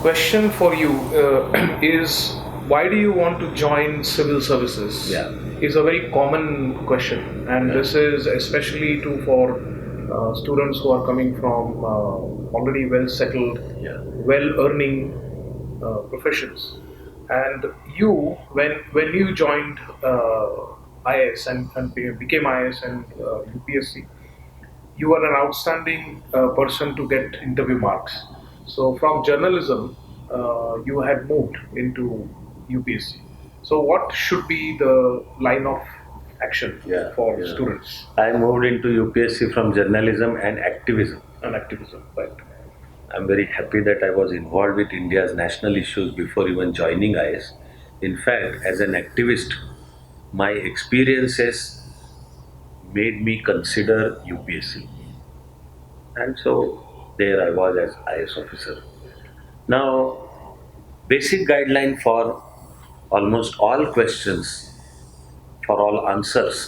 question for you is, why do you want to join civil services? Yeah. Is a very common question, and Yeah. this is especially true for students who are coming from already well settled, Yeah. well earning professions. And you, when you joined IS and became IS and UPSC, you were an outstanding person to get interview marks. So from journalism, you had moved into UPSC. So what should be the line of action Yeah. for Yeah. students I moved into UPSC from journalism and activism. and activism? Right. I'm very happy that I was involved with India's national issues before even joining IS. In fact, as an activist, my experiences made me consider UPSC. And so there I was as IS officer. Now, basic guideline for almost all questions, for all answers,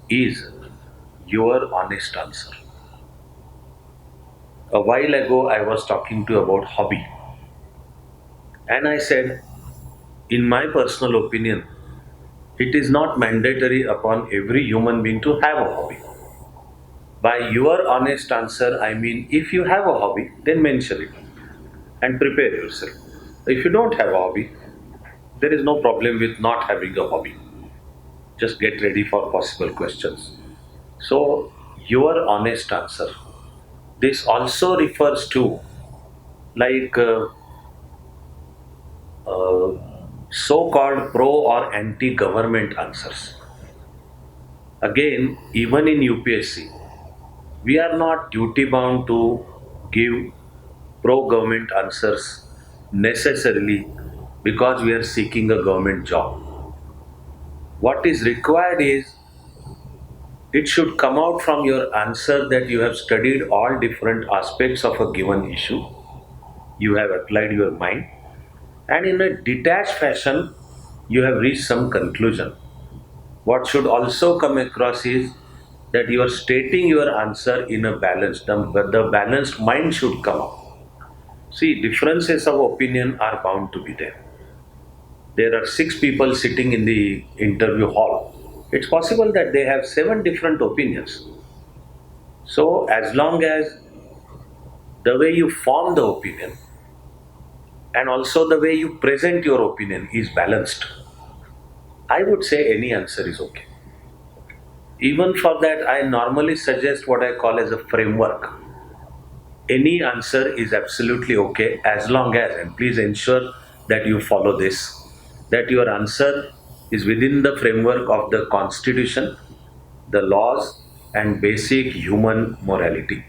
is your honest answer. A while ago, I was talking to you about hobby, and I said, in my personal opinion, it is not mandatory upon every human being to have a hobby. By your honest answer, I mean if you have a hobby, then mention it and prepare yourself. If you don't have a hobby, there is no problem with not having a hobby. Just get ready for possible questions. So, your honest answer. This also refers to like uh, so-called pro or anti-government answers. Again, even in UPSC, we are not duty bound to give pro-government answers necessarily because we are seeking a government job. What is required is it should come out from your answer that you have studied all different aspects of a given issue, you have applied your mind, and in a detached fashion, you have reached some conclusion. What should also come across is that you are stating your answer in a balanced, the balanced mind should come out. See, differences of opinion are bound to be there. There are six people sitting in the interview hall. It's possible that they have seven different opinions. So, as long as the way you form the opinion and also the way you present your opinion is balanced, I would say any answer is okay. Even for that, I normally suggest what I call as a framework. Any answer is absolutely okay as long as, and please ensure that you follow this, that your answer is within the framework of the constitution, the laws, and basic human morality.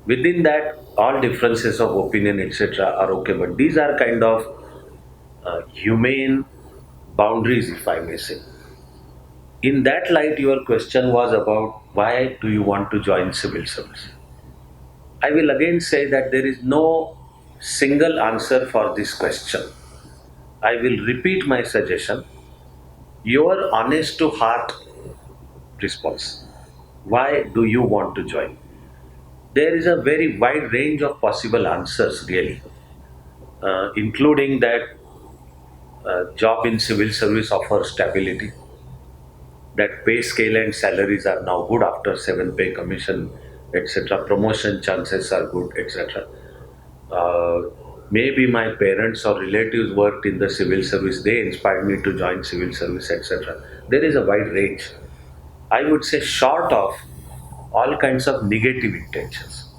Within that, all differences of opinion, etc., are okay, but these are kind of humane boundaries, if I may say. In that light, your question was about why do you want to join civil service? I will again say that there is no single answer for this question. I will repeat my suggestion. Your honest to heart response. Why do you want to join? There is a very wide range of possible answers, really, including that job in civil service offers stability, that pay scale and salaries are now good after 7 pay commission, etc. Promotion chances are good, etc. Uh, Maybe my parents or relatives worked in the civil service, they inspired me to join civil service, etc. There is a wide range. I would say, short of all kinds of negative intentions.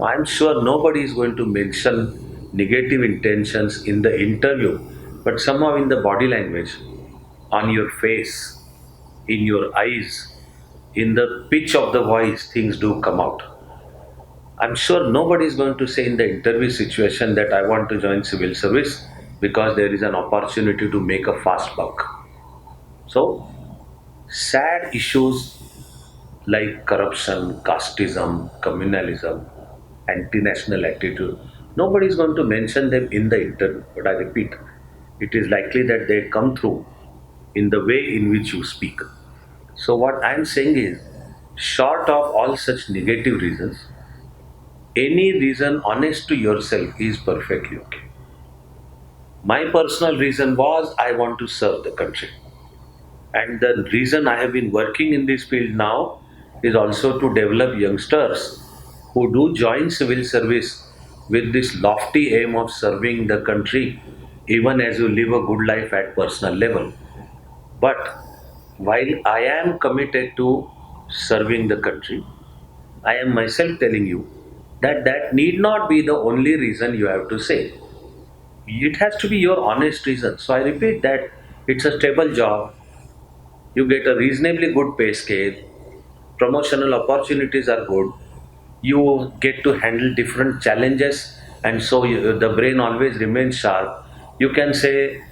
I'm sure nobody is going to mention negative intentions in the interview, but somehow in the body language, on your face, in your eyes, in the pitch of the voice, things do come out. I'm sure nobody is going to say in the interview situation that I want to join civil service because there is an opportunity to make a fast buck. So, sad issues like corruption, casteism, communalism, anti-national attitude, nobody is going to mention them in the interview. But I repeat, it is likely that they come through in the way in which you speak. So what I'm saying is, short of all such negative reasons, any reason honest to yourself is perfectly okay. My personal reason was I want to serve the country. And the reason I have been working in this field now is also to develop youngsters who do join civil service with this lofty aim of serving the country, even as you live a good life at personal level. But while I am committed to serving the country, I am myself telling you that that need not be the only reason you have to say. It has to be your honest reason. So I repeat that it's a stable job, you get a reasonably good pay scale, promotional opportunities are good, you get to handle different challenges, and so the brain always remains sharp. You can say,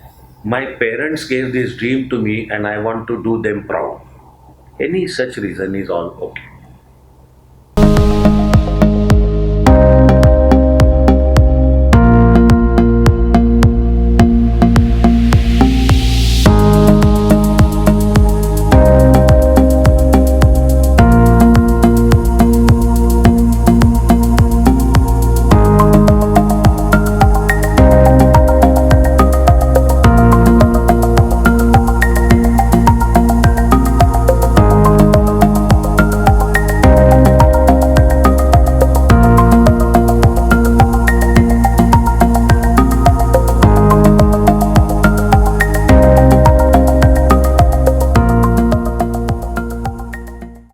my parents gave this dream to me and I want to do them proud. Any such reason is all okay.